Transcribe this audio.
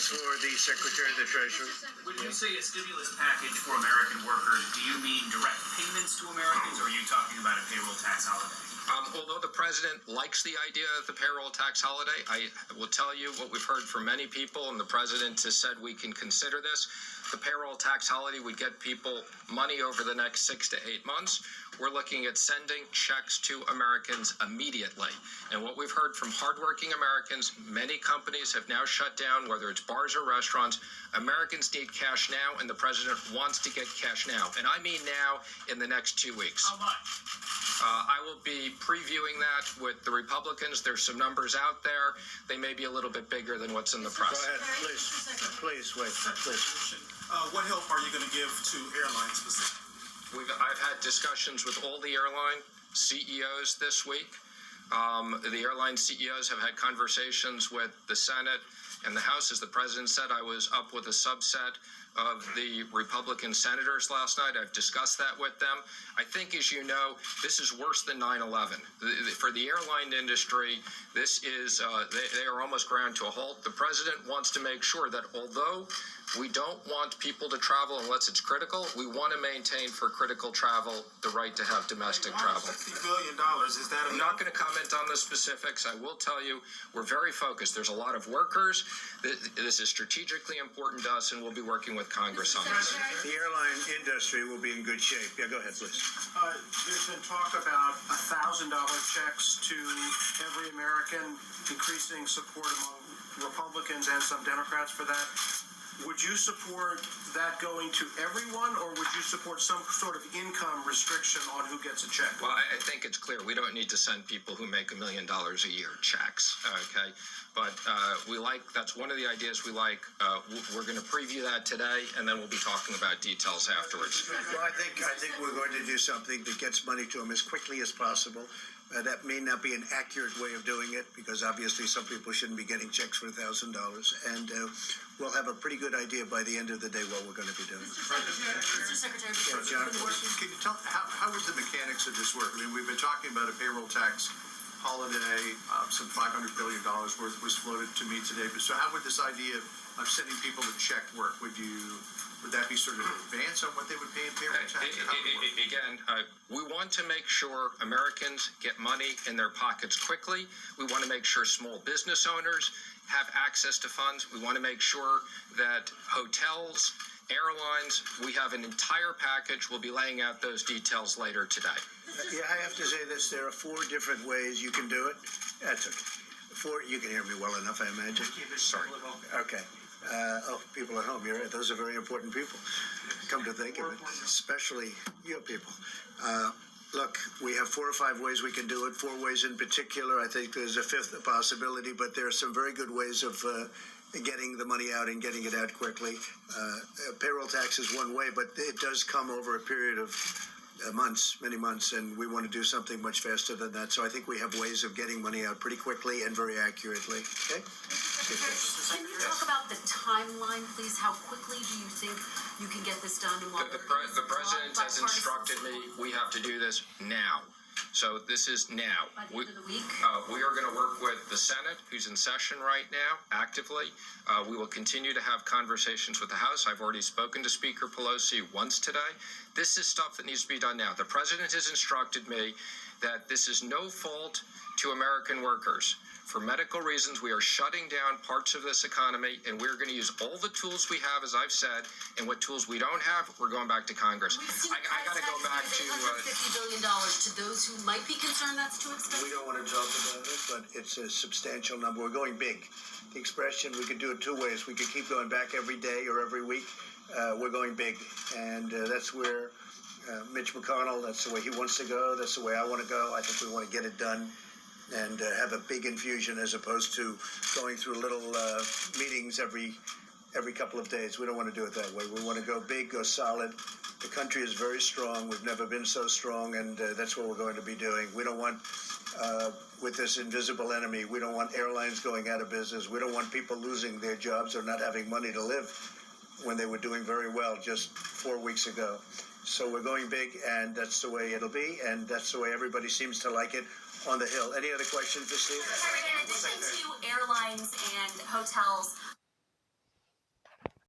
for the Secretary of the Treasury. When you say a stimulus package for American workers, do you mean direct payments to Americans, or are you talking about a payroll tax holiday? Although the president likes the idea of the payroll tax holiday, I will tell you what we've heard from many people, and the president has said we can consider this. The payroll tax holiday would get people money over the next 6 to 8 months. We're looking at sending checks to Americans immediately. And what we've heard from hardworking Americans, many companies have now shut down, whether it's bars or restaurants. Americans need cash now, and the president wants to get cash now. And I mean now, in the next 2 weeks. How much? I will be previewing that with the Republicans. There's some numbers out there. They may be a little bit bigger than what's in the press. Go ahead, please. Please, wait, please. What help are you going to give to airlines specifically? I've had discussions with all the airline CEOs this week. The airline CEOs have had conversations with the Senate and the House. As the president said, I was up with a subset of the Republican senators last night. I've discussed that with them. I think, as you know, this is worse than 9/11. For the airline industry, this is, they are almost ground to a halt. The president wants to make sure that although we don't want people to travel unless it's critical, we want to maintain for critical travel the right to have domestic travel. $60 billion, is that I'm not going to comment on the specifics. I will tell you we're very focused. There's a lot of workers. This is strategically important to us, and we'll be working with Congress on this. The airline industry will be in good shape. Yeah, go ahead, please. There's been talk about $1,000 checks to every American, increasing support among Republicans and some Democrats for that. Would you support that going to everyone, or would you support some sort of income restriction on who gets a check? Well, I think it's clear we don't need to send people who make $1 million a year checks, okay? But that's one of the ideas we like. We're going to preview that today, and then we'll be talking about details afterwards. Well, I think we're going to do something that gets money to them as quickly as possible. That may not be an accurate way of doing it, because obviously some people shouldn't be getting checks for $1,000. And we'll have a pretty good idea by the end of the day what we're going to be doing. Mr. Secretary, John, Can you tell how would the mechanics of this work? I mean, we've been talking about a payroll tax holiday. Some $500 billion worth was floated to me today. But so how would this idea of sending people a check work? Would that be sort of advance on what they would pay in payroll tax? Again, we want to make sure Americans get money in their pockets quickly. We want to make sure small business owners have access to funds. We want to make sure that hotels, airlines, we have an entire package. We'll be laying out those details later today. Yeah, I have to say this. There are 4 different ways you can do it. That's okay. You can hear me well enough, I imagine. Sorry. Okay. People at home, you're right. Those are very important people. Come to think of it, especially you people. Look, we have 4 or 5 ways we can do it. 4 ways in particular. I think there's a 5th possibility, but there are some very good ways of getting the money out and getting it out quickly. Payroll tax is one way, but it does come over a period of months, many months, and we want to do something much faster than that. So I think we have ways of getting money out pretty quickly and very accurately. Okay? Can you talk about the timeline, please? How quickly do you think you can get this done? The president has instructed me we have to do this now. So this is now. By the end of the week? We are going to work with the Senate, who's in session right now, actively. We will continue to have conversations with the House. I've already spoken to Speaker Pelosi once today. This is stuff that needs to be done now. The president has instructed me that this is no fault to American workers. For medical reasons, we are shutting down parts of this economy, and we're going to use all the tools we have, as I've said, and what tools we don't have, we're going back to Congress. I got to go back to $850 billion to those who might be concerned that's too expensive. We don't want to talk about it, but it's a substantial number. We're going big. The expression, we could do it 2 ways. We could keep going back every day or every week. We're going big, and that's where Mitch McConnell, that's the way he wants to go. That's the way I want to go. I think we want to get it done and have a big infusion as opposed to going through little meetings every couple of days. We don't want to do it that way. We want to go big, go solid. The country is very strong. We've never been so strong, and that's what we're going to be doing. We don't want, with this invisible enemy, we don't want airlines going out of business. We don't want people losing their jobs or not having money to live when they were doing very well just 4 weeks ago. So we're going big, and that's the way it'll be, and that's the way everybody seems to like it on the Hill. Any other questions for Steve? In addition to airlines and hotels,